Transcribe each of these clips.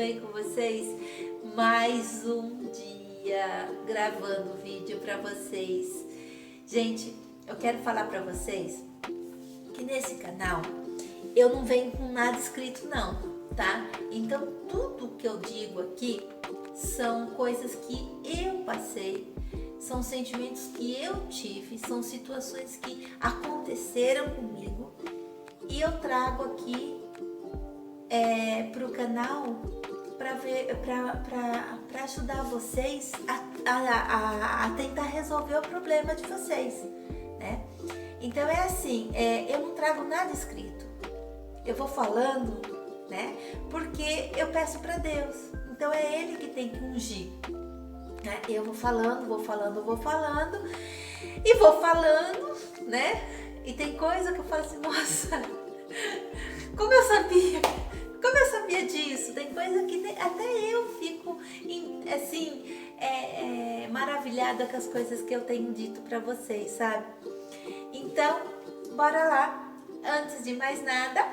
bem com vocês? Mais um dia gravando vídeo para vocês. Gente, eu quero falar para vocês que nesse canal eu não venho com nada escrito não, tá? Então tudo que eu digo aqui são coisas que eu passei, são sentimentos que eu tive, são situações que aconteceram comigo e eu trago aqui para o canal para ajudar vocês a tentar resolver o problema de vocês, né? Então é assim, eu não trago nada escrito, eu vou falando, né? Porque eu peço para Deus, então é Ele que tem que ungir, né? Eu vou falando, né? E tem coisa que eu falo assim, nossa, como eu sabia disso? Tem coisa que até eu fico assim, maravilhada com as coisas que eu tenho dito para vocês, sabe? Então, bora lá. Antes de mais nada,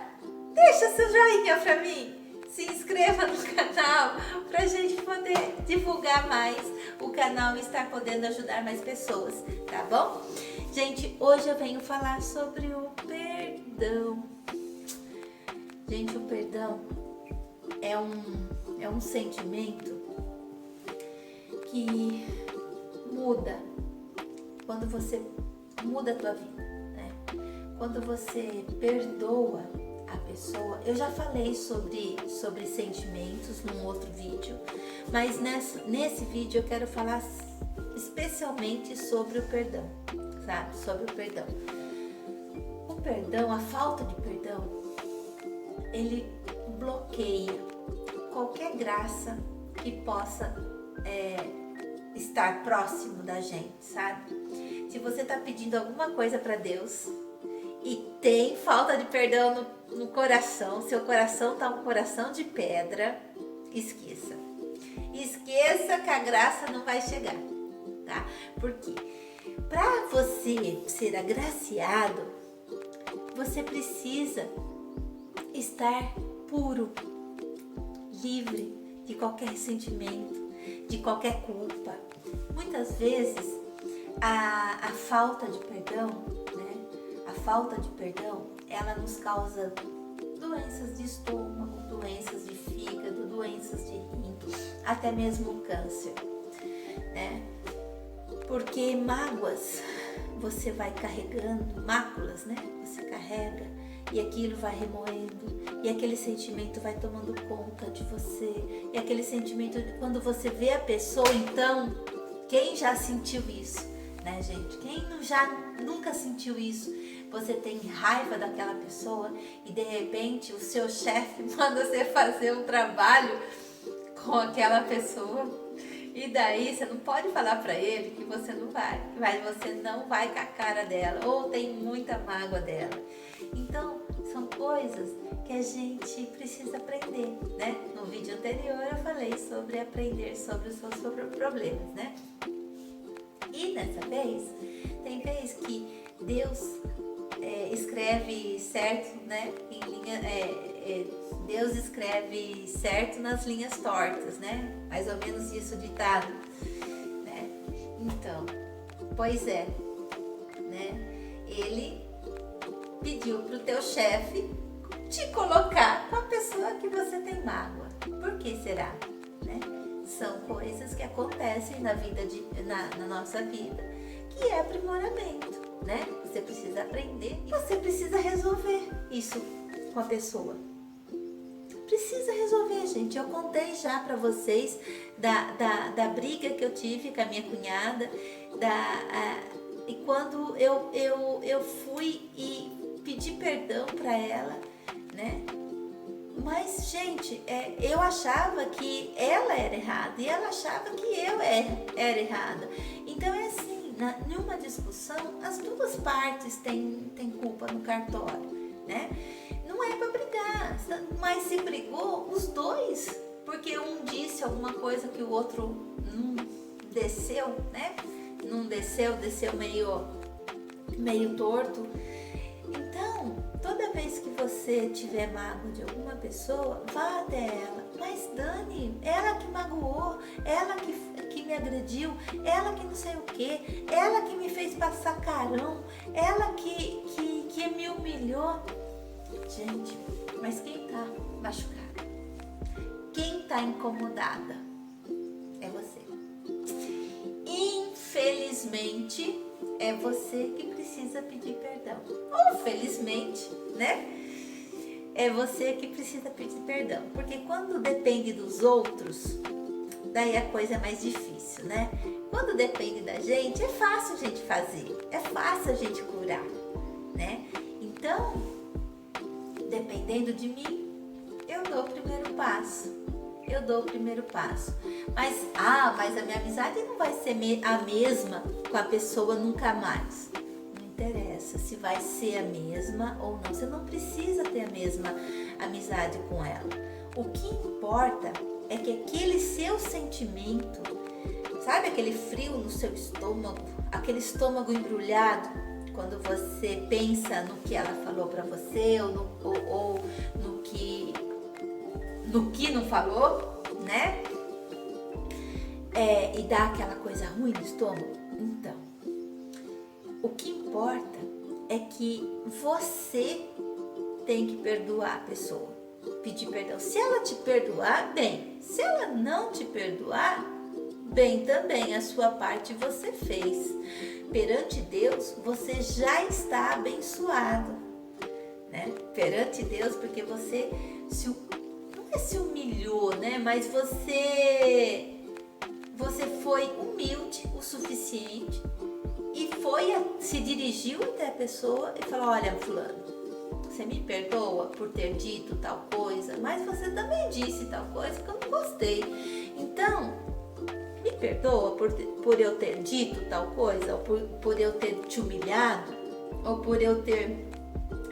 deixa seu joinha pra mim. Se inscreva no canal pra gente poder divulgar mais o canal e estar podendo ajudar mais pessoas, tá bom? Gente, hoje eu venho falar sobre o perdão. Gente, o perdão é um sentimento que muda quando você muda a tua vida, né? Quando você perdoa a pessoa. Eu já falei sobre sentimentos num outro vídeo, mas nesse vídeo eu quero falar especialmente sobre o perdão, sabe? Sobre o perdão. O perdão, a falta de perdão, ele bloqueia qualquer graça que possa estar próximo da gente, sabe? Se você tá pedindo alguma coisa para Deus e tem falta de perdão no coração, seu coração tá um coração de pedra, esqueça. Esqueça que a graça não vai chegar, tá? Porque para você ser agraciado, você precisa estar puro, livre de qualquer sentimento, de qualquer culpa. Muitas vezes a falta de perdão, né? A falta de perdão, ela nos causa doenças de estômago, doenças de fígado, doenças de rim, até mesmo câncer, né? Porque mágoas você vai carregando, máculas, né? Você carrega e aquilo vai remoendo e aquele sentimento vai tomando conta de você. E aquele sentimento, quando você vê a pessoa, então, quem já sentiu isso, né, gente? Quem nunca sentiu isso? Você tem raiva daquela pessoa e de repente o seu chefe manda você fazer um trabalho com aquela pessoa e daí você não pode falar para ele que você não vai, mas você não vai com a cara dela ou tem muita mágoa dela. Então, são coisas que a gente precisa aprender, né? No vídeo anterior eu falei sobre aprender sobre os seus problemas, né? E dessa vez, tem vez que Deus escreve certo, né? Deus escreve certo nas linhas tortas, né? Mais ou menos isso ditado, né? Então, pois é, né? Ele pediu pro teu chefe te colocar com a pessoa que você tem mágoa. Por que será? Né? São coisas que acontecem na nossa vida, que é aprimoramento, né? Você precisa aprender e você precisa resolver isso com a pessoa. Precisa resolver, gente. Eu contei já pra vocês da briga que eu tive com a minha cunhada, e quando eu fui e pedi perdão pra ela, né? Mas, gente, eu achava que ela era errada e ela achava que eu era errada. Então é assim, numa discussão, as duas partes têm culpa no cartório, né? Não é pra brigar, mas se brigou, os dois, porque um disse alguma coisa que o outro não desceu, né? Não desceu meio torto. Então, toda vez que você tiver mágoa de alguma pessoa, vá até ela. Mas Dani, ela que magoou, ela que me agrediu, ela que não sei o que, ela que me fez passar carão, ela que me humilhou. Gente, mas quem tá machucada? Quem tá incomodada? É você. Infelizmente, é você que precisa pedir perdão. Ou felizmente, né? É você que precisa pedir perdão. Porque quando depende dos outros, daí a coisa é mais difícil, né? Quando depende da gente, é fácil a gente fazer. É fácil a gente curar, né? Então, dependendo de mim, eu dou o primeiro passo. Mas a minha amizade não vai ser a mesma com a pessoa nunca mais. Não interessa se vai ser a mesma ou não. Você não precisa ter a mesma amizade com ela. O que importa é que aquele seu sentimento, sabe aquele frio no seu estômago, aquele estômago embrulhado, quando você pensa no que ela falou pra você ou no que não falou, né? E dá aquela coisa ruim no estômago. Então, o que importa é que você tem que perdoar a pessoa, pedir perdão. Se ela te perdoar, bem. Se ela não te perdoar, bem também. A sua parte você fez. Perante Deus, você já está abençoado, né? Perante Deus, porque você se humilhou, né? Mas você foi humilde o suficiente e se dirigiu até a pessoa e falou: olha, fulano, você me perdoa por ter dito tal coisa, mas você também disse tal coisa que eu não gostei. Então, me perdoa por eu ter dito tal coisa, ou por eu ter te humilhado, ou por eu ter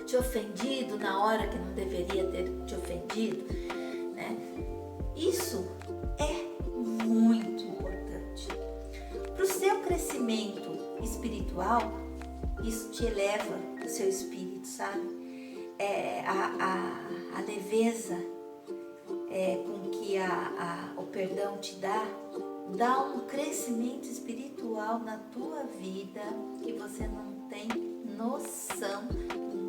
te ofendido na hora que não deveria ter te ofendido, né? Isso é muito importante. Para o seu crescimento espiritual, isso te eleva o seu espírito, sabe? A leveza com que o perdão te dá um crescimento espiritual na tua vida que você não tem noção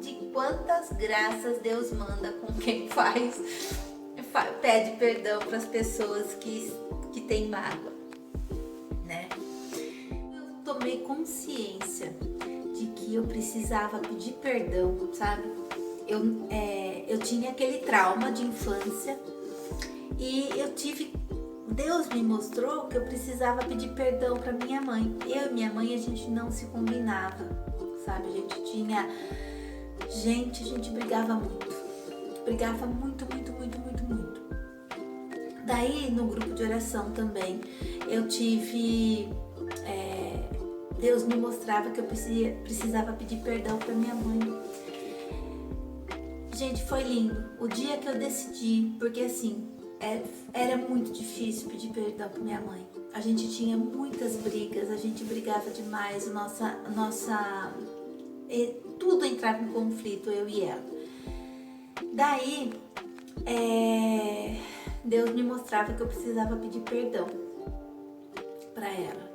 de quantas graças Deus manda com quem pede perdão para as pessoas que têm mágoa, né? Eu tomei consciência de que eu precisava pedir perdão, sabe? Eu tinha aquele trauma de infância e Deus me mostrou que eu precisava pedir perdão para minha mãe. Eu e minha mãe, a gente não se combinava, sabe? A gente brigava muito. Brigava muito. Daí, no grupo de oração também, Deus me mostrava que eu precisava pedir perdão para minha mãe. Gente, foi lindo. O dia que eu decidi, porque assim, era muito difícil pedir perdão para minha mãe. A gente tinha muitas brigas, a gente brigava demais, tudo entrava em conflito, eu e ela. Daí, Deus me mostrava que eu precisava pedir perdão para ela.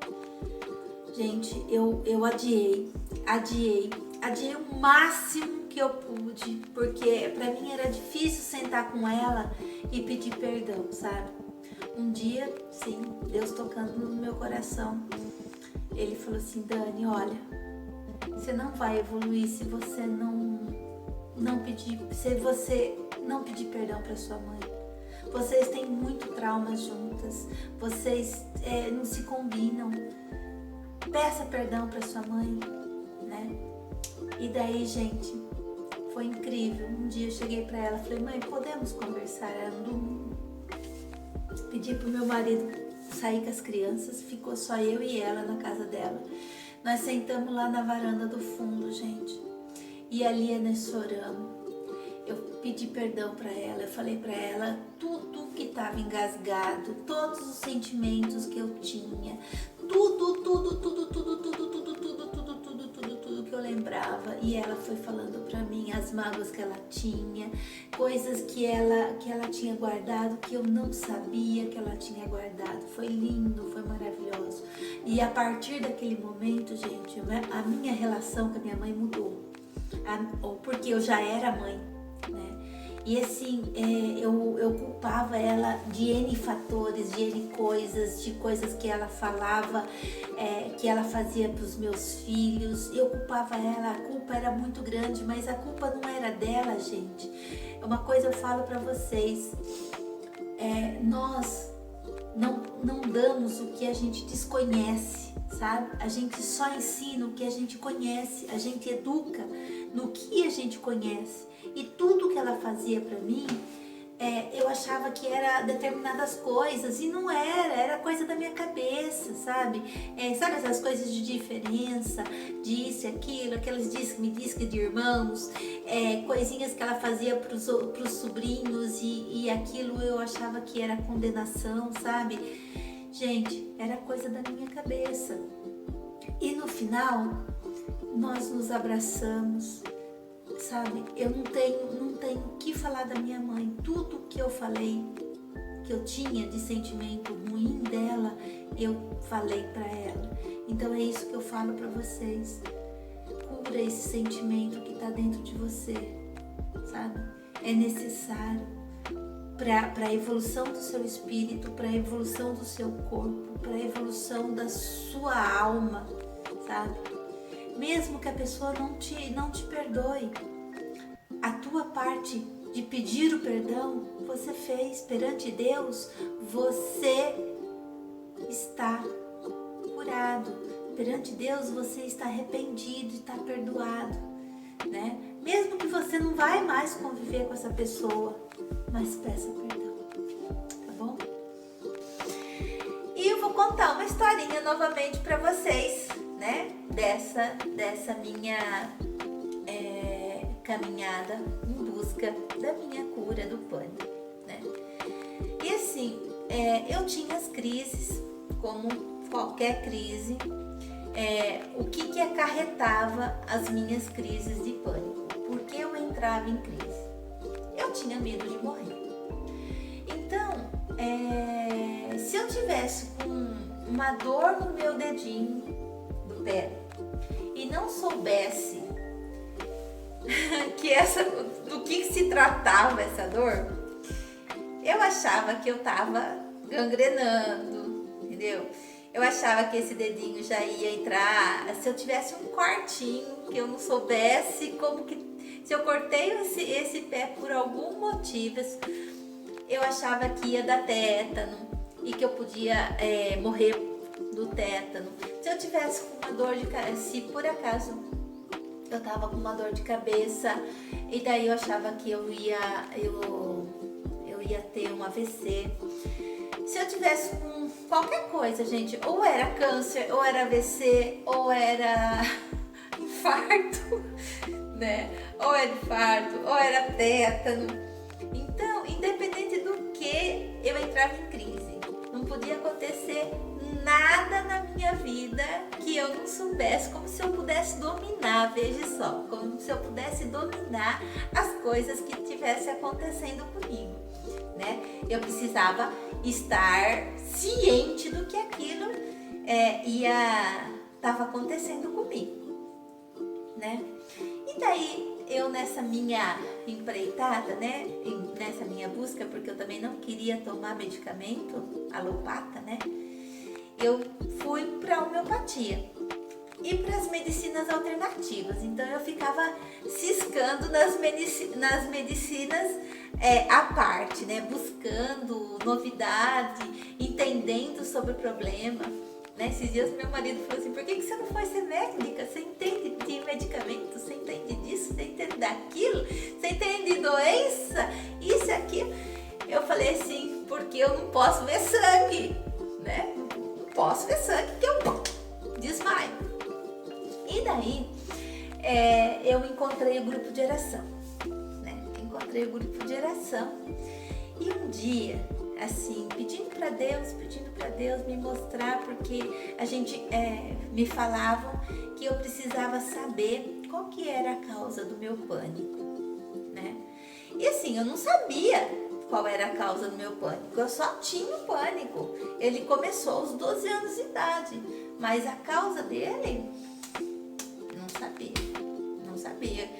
Gente, eu adiei o máximo que eu pude, porque pra mim era difícil sentar com ela e pedir perdão, sabe? Um dia, sim, Deus tocando no meu coração, Ele falou assim: Dani, olha, você não vai evoluir se você não pedir perdão para sua mãe. Vocês têm muito trauma juntas, vocês não se combinam. Peça perdão para sua mãe, né? E daí, gente, foi incrível. Um dia eu cheguei para ela, falei: mãe, podemos conversar? Era um domingo. Pedi pro meu marido sair com as crianças, ficou só eu e ela na casa dela. Nós sentamos lá na varanda do fundo, gente, e ali nós choramos. Eu pedi perdão para ela, eu falei para ela tudo que estava engasgado, todos os sentimentos que eu tinha, tudo que eu lembrava. e ela foi falando para mim as mágoas que ela tinha, coisas que ela tinha guardado, que eu não sabia que ela tinha guardado. Foi lindo, foi maravilhoso. E a partir daquele momento, gente, a minha relação com a minha mãe mudou. Porque eu já era mãe, né? E assim, eu culpava ela de N fatores, de N coisas, de coisas que ela falava, que ela fazia para os meus filhos. Eu culpava ela, a culpa era muito grande, mas a culpa não era dela, gente. Uma coisa eu falo para vocês, nós não damos o que a gente desconhece, sabe? A gente só ensina o que a gente conhece, a gente educa no que a gente conhece. E tudo que ela fazia para mim, eu achava que era determinadas coisas e não era coisa da minha cabeça, sabe? Sabe essas coisas de diferença, disso e aquilo, aqueles me disque de irmãos, coisinhas que ela fazia pros sobrinhos e aquilo eu achava que era condenação, sabe? Gente, era coisa da minha cabeça. E no final, nós nos abraçamos, sabe? Eu não tenho o que falar da minha mãe. Tudo que eu falei, que eu tinha de sentimento ruim dela, eu falei pra ela. Então é isso que eu falo pra vocês. Cura esse sentimento que tá dentro de você, sabe? É necessário para a evolução do seu espírito, para a evolução do seu corpo, para a evolução da sua alma, sabe? Mesmo que a pessoa não te perdoe, a tua parte de pedir o perdão, você fez perante Deus, você está curado. Perante Deus, você está arrependido, está perdoado, né? Mesmo que você não vai mais conviver com essa pessoa, mas peça perdão, tá bom? E eu vou contar uma historinha novamente para vocês, né? Dessa minha caminhada em busca da minha cura do pânico, né? E assim, eu tinha as crises, como qualquer crise. O que acarretava as minhas crises de pânico? Porque eu entrava em crise? Eu tinha medo de morrer. Então, se eu tivesse com uma dor no meu dedinho do pé e não soubesse do que se tratava essa dor, eu achava que eu tava gangrenando, entendeu? Eu achava que esse dedinho já ia entrar, se eu tivesse um cortinho que eu não soubesse como que... Se eu cortei esse pé por algum motivo, eu achava que ia dar tétano e que eu podia morrer do tétano. Se eu tivesse com uma dor de cabeça, se por acaso eu tava com uma dor de cabeça, e daí eu achava que eu ia ter um AVC. Se eu tivesse com qualquer coisa, gente, ou era câncer, ou era AVC, ou era infarto, né? Ou era infarto, ou era tétano. Então, independente do que, eu entrava em crise. Não podia acontecer nada na minha vida que eu não soubesse, como se eu pudesse dominar, veja só, como se eu pudesse dominar as coisas que estivessem acontecendo comigo, né? Eu precisava estar ciente do que aquilo estava acontecendo comigo, né? E daí eu, nessa minha empreitada, né, nessa minha busca, porque eu também não queria tomar medicamento alopata, né, eu fui para a homeopatia e para as medicinas alternativas. Então eu ficava ciscando nas medicinas à parte, né, buscando novidade, entendendo sobre o problema, né? Esses dias meu marido falou assim: por que você não foi ser médica? Você entende de medicamento, você entende disso, você entende daquilo, você entende de doença, isso e aquilo. Eu falei assim: porque eu não posso ver sangue, né? Não posso ver sangue que eu desmaio. E daí eu encontrei o grupo de oração, né? Encontrei o grupo de oração e um dia, assim, pedindo para Deus me mostrar, porque a gente me falavam que eu precisava saber qual que era a causa do meu pânico, né? E assim, eu não sabia qual era a causa do meu pânico, eu só tinha o pânico. Ele começou aos 12 anos de idade, mas a causa dele, não sabia,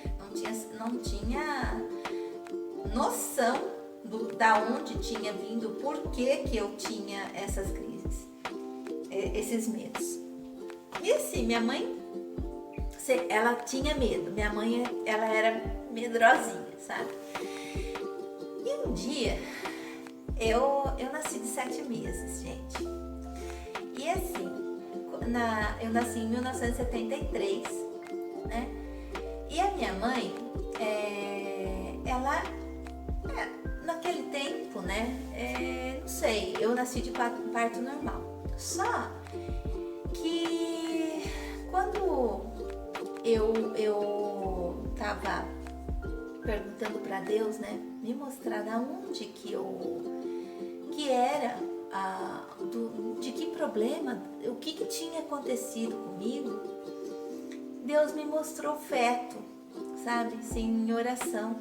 não tinha noção da onde tinha vindo, por que eu tinha essas crises, esses medos. E assim, minha mãe, ela tinha medo, minha mãe, ela era medrosinha, sabe? E um dia, eu nasci de 7 meses, gente. E assim, eu nasci em 1973, né? E a minha mãe, ela, naquele tempo, né? Não sei, eu nasci de parto normal. Só que quando eu tava perguntando para Deus, né, me mostrar da onde que era, de que problema, o que tinha acontecido comigo, Deus me mostrou feto, sabe, em oração.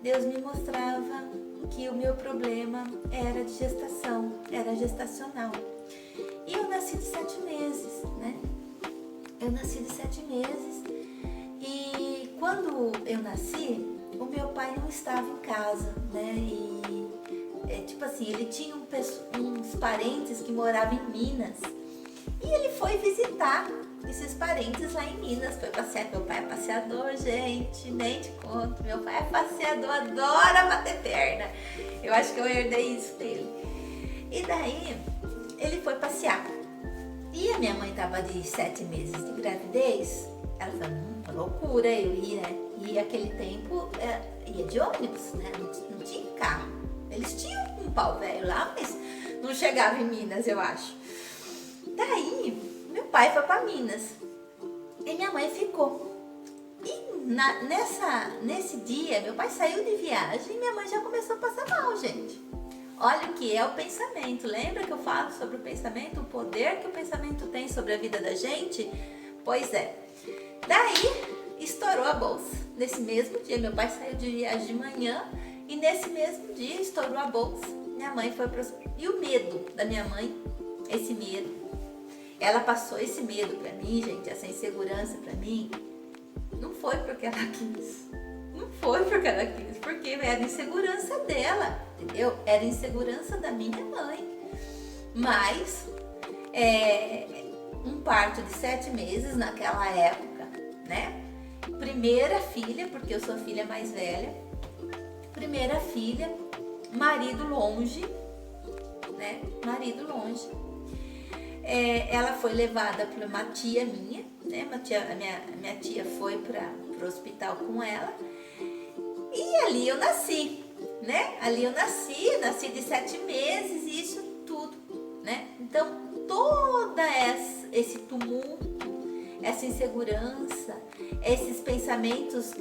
Deus me mostrava que o meu problema era de gestação, era gestacional. E eu nasci de 7 meses, né? Eu nasci de 7 meses e quando eu nasci, o meu pai não estava em casa, né? E tipo assim, ele tinha uns parentes que moravam em Minas e ele foi visitar esses parentes lá em Minas, foi passear. Meu pai é passeador, gente, nem te conto. Meu pai é passeador, adora bater perna. Eu acho que eu herdei isso dele. E daí, ele foi passear. E a minha mãe tava de 7 meses de gravidez. Ela falou, loucura, eu ia, né? E aquele tempo, ia de ônibus, né? Não tinha carro. Eles tinham um pau velho lá, mas não chegava em Minas, eu acho. Daí, meu pai foi para Minas e minha mãe ficou. E nesse dia, meu pai saiu de viagem e minha mãe já começou a passar mal, gente. Olha o que é o pensamento. Lembra que eu falo sobre o pensamento, o poder que o pensamento tem sobre a vida da gente? Pois é. Daí, estourou a bolsa. Nesse mesmo dia, meu pai saiu de viagem de manhã e nesse mesmo dia estourou a bolsa. Minha mãe foi para o hospital. E o medo da minha mãe, esse medo, ela passou esse medo pra mim, gente, essa insegurança pra mim, não foi porque ela quis. Não foi porque ela quis, porque era insegurança dela, entendeu? Era insegurança da minha mãe. Mas, um parto de 7 meses naquela época, né? Primeira filha, porque eu sou a filha mais velha. Primeira filha, marido longe, né? Marido longe. Ela foi levada por uma tia minha, né? Minha tia foi para o hospital com ela e ali eu nasci, né? Ali eu nasci de 7 meses e isso tudo, né? Então todo esse tumulto, essa insegurança, esses pensamentos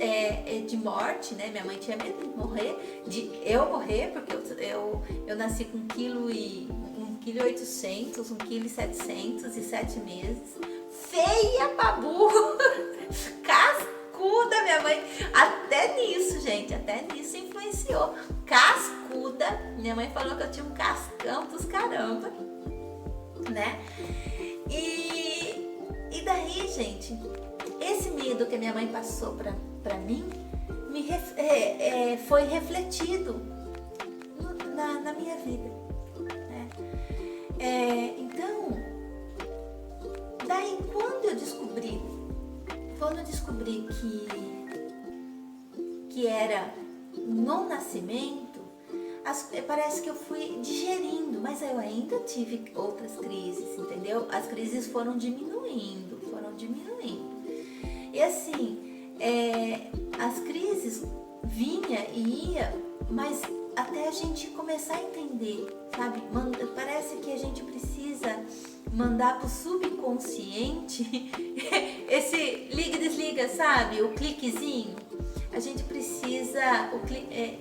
de morte, né? Minha mãe tinha medo de morrer, de eu morrer, porque eu nasci com 1,8 kg, 1,7 kg e 7 meses. Feia, babu! Cascuda, minha mãe. Até nisso, gente, até nisso influenciou. Cascuda. Minha mãe falou que eu tinha um cascão dos caramba, né? E daí, gente, esse medo que a minha mãe passou pra mim foi refletido na minha vida. Então, daí quando eu descobri que era no nascimento, parece que eu fui digerindo, mas eu ainda tive outras crises, entendeu? As crises foram diminuindo. E assim, as crises vinha e ia, mas até a gente começar a entender, sabe? Parece que a gente precisa mandar pro subconsciente esse liga e desliga, sabe? O cliquezinho. A gente precisa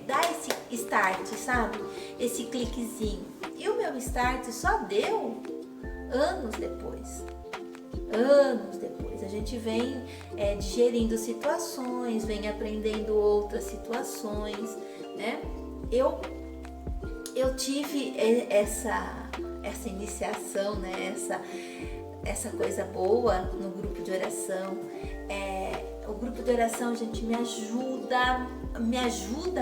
dar esse start, sabe? Esse cliquezinho. E o meu start só deu anos depois. A gente vem digerindo situações, vem aprendendo outras situações, né? Eu tive essa iniciação, né? Essa coisa boa no grupo de oração. O grupo de oração, gente, me ajuda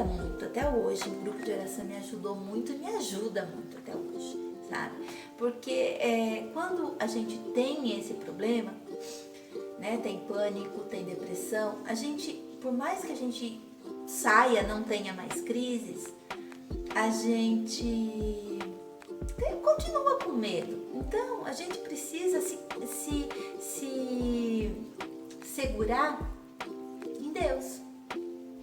muito até hoje. O grupo de oração me ajudou muito e me ajuda muito até hoje, sabe? Porque quando a gente tem esse problema, né? Tem pânico, tem depressão, a gente, por mais que a gente saia, não tenha mais crises, a gente continua com medo. Então a gente precisa se segurar em Deus,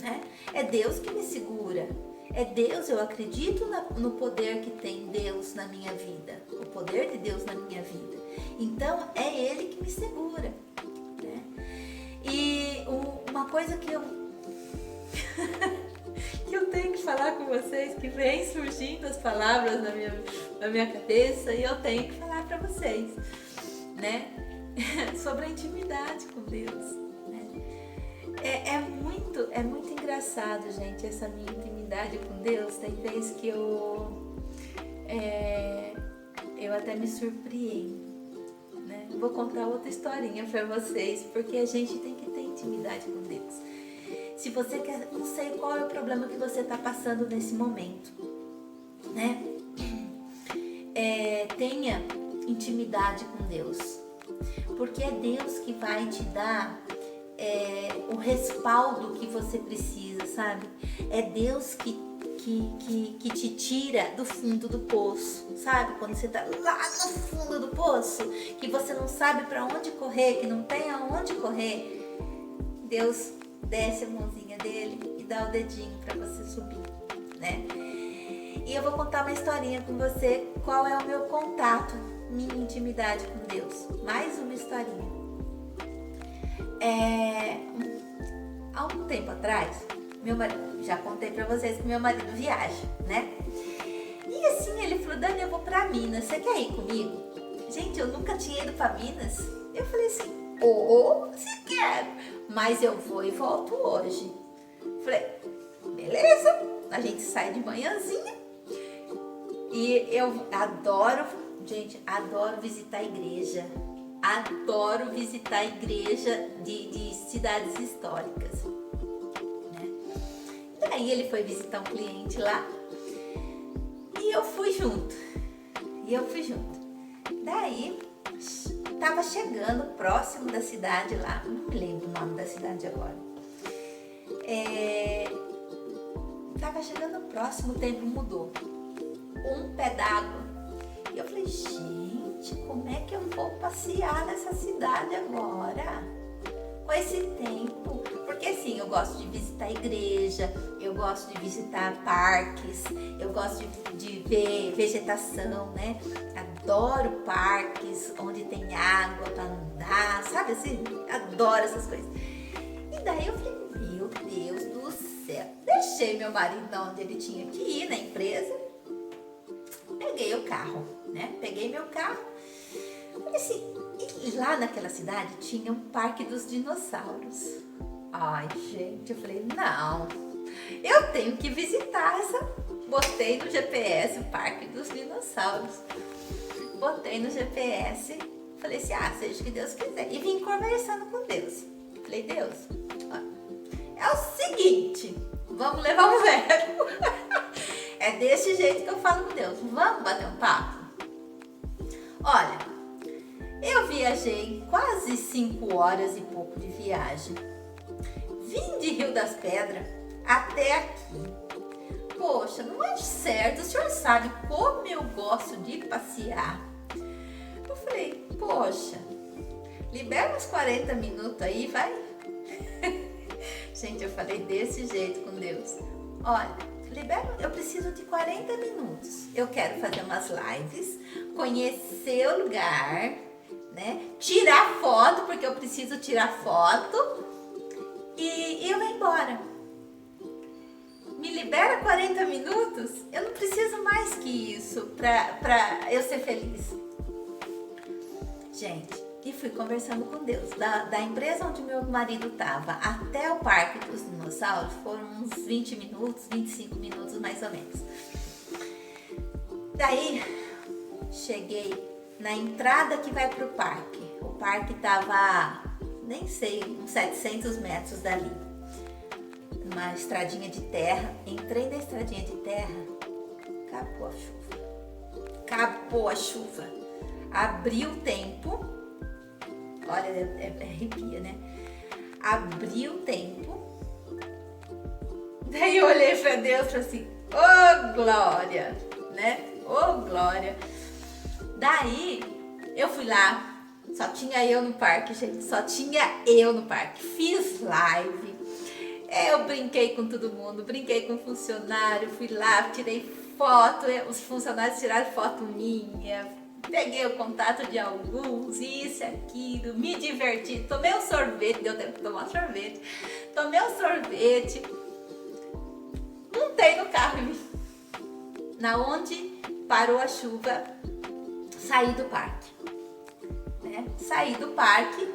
né? É Deus que me segura. É Deus, eu acredito no poder que tem Deus na minha vida, o poder de Deus na minha vida. Então é Ele que me segura, né? E uma coisa que eu tenho que falar com vocês, que vem surgindo as palavras na minha cabeça, e eu tenho que falar para vocês, né? Sobre a intimidade com Deus, né? É muito engraçado, gente, essa minha intimidade com Deus. Tem vezes que eu até me surpreendo, né? Vou contar outra historinha para vocês, porque a gente tem que ter intimidade com Deus. Se você quer, não sei qual é o problema que você está passando nesse momento, né? Tenha intimidade com Deus, porque é Deus que vai te dar o respaldo que você precisa, sabe? É Deus que te tira do fundo do poço, sabe? Quando você tá lá no fundo do poço, que você não sabe para onde correr, que não tem aonde correr, Deus desce a mãozinha dele e dá o dedinho para você subir, né? E eu vou contar uma historinha com você, qual é o meu contato, minha intimidade com Deus. Mais uma historinha. Há um tempo atrás, meu marido, já contei pra vocês que meu marido viaja, né? E assim, ele falou: Dani, eu vou pra Minas, você quer ir comigo? Gente, eu nunca tinha ido pra Minas. Eu falei assim: se quer, mas eu vou e volto hoje. Falei: beleza, a gente sai de manhãzinha. E eu adoro visitar a igreja. Adoro visitar a igreja de cidades históricas, né? Daí ele foi visitar um cliente lá e eu fui junto. Daí tava chegando próximo da cidade lá, não me lembro o nome da cidade agora. Tava chegando próximo, o tempo mudou. Um pé d'água. E eu falei: gente, como é que eu vou passear nessa cidade agora? Com esse tempo? Porque assim, eu gosto de visitar a igreja, eu gosto de visitar parques, eu gosto de ver vegetação, né? Adoro parques onde tem água para andar, sabe assim? Adoro essas coisas. E daí eu falei: meu Deus do céu. Deixei meu marido onde ele tinha que ir, na empresa. Peguei o carro, né? Peguei meu carro. Falei assim, e lá naquela cidade tinha um parque dos dinossauros. Ai, gente, eu falei: não, eu tenho que visitar essa. Botei no GPS o parque dos dinossauros. Botei no GPS, falei assim: seja o que Deus quiser. E vim conversando com Deus. Falei: Deus, é o seguinte, vamos levar um verbo. É desse jeito que eu falo com Deus. Vamos bater um papo? Olha, eu viajei quase 5 horas e pouco de viagem. Vim de Rio das Pedras até aqui. Poxa, não é certo. O senhor sabe como eu gosto de passear. Eu falei: poxa, libera uns 40 minutos aí, vai. Gente, eu falei desse jeito com Deus. Olha, eu preciso de 40 minutos. Eu quero fazer umas lives, conhecer o lugar, né? Tirar foto, porque eu preciso tirar foto. E eu vou embora. Me libera 40 minutos? Eu não preciso mais que isso pra eu ser feliz. Gente, e fui conversando com Deus. Da empresa onde meu marido estava até o Parque dos Dinossauros foram uns 20 minutos, 25 minutos mais ou menos. Daí cheguei na entrada que vai pro parque. O parque tava, nem sei, uns 700 metros dali. Uma estradinha de terra. Entrei na estradinha de terra, acabou a chuva. Acabou a chuva. Abriu o tempo. Olha, arrepia, né? Abriu o tempo. Daí eu olhei pra Deus e falei assim, ô glória, né? Ô glória. Daí eu fui lá, só tinha eu no parque, gente, só tinha eu no parque. Fiz live, eu brinquei com todo mundo, brinquei com o funcionário, fui lá, tirei foto, os funcionários tiraram foto minha, peguei o contato de alguns, isso, aquilo, me diverti, tomei um sorvete, deu tempo de tomar sorvete, tomei um sorvete, montei no carro e vim. Na onde parou a chuva, saí do parque, né? Saí do parque,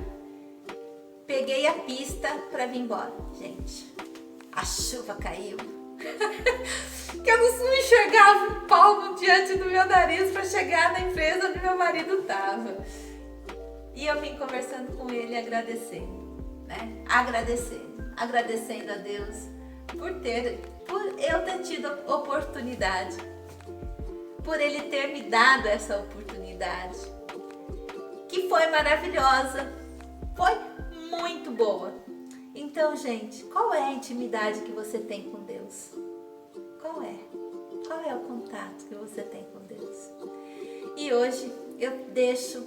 peguei a pista para vir embora. Gente, a chuva caiu, que eu não enxergava um palmo diante do meu nariz para chegar na empresa onde meu marido estava. E eu vim conversando com ele, agradecendo, né? Agradecendo a Deus por eu ter tido a oportunidade, por ele ter me dado essa oportunidade, que foi maravilhosa, foi muito boa. Então, gente, qual é a intimidade que você tem com Deus? Qual é? Qual é o contato que você tem com Deus? E hoje eu deixo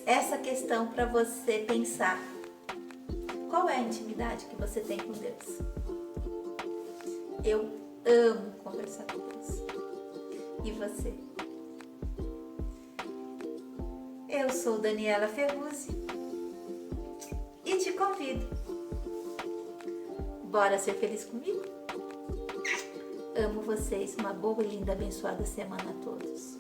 essa questão para você pensar. Qual é a intimidade que você tem com Deus? Eu amo conversar com Deus. E você? Eu sou Daniela Ferruzzi e te convido. Bora ser feliz comigo? Amo vocês. Uma boa e linda, abençoada semana a todos.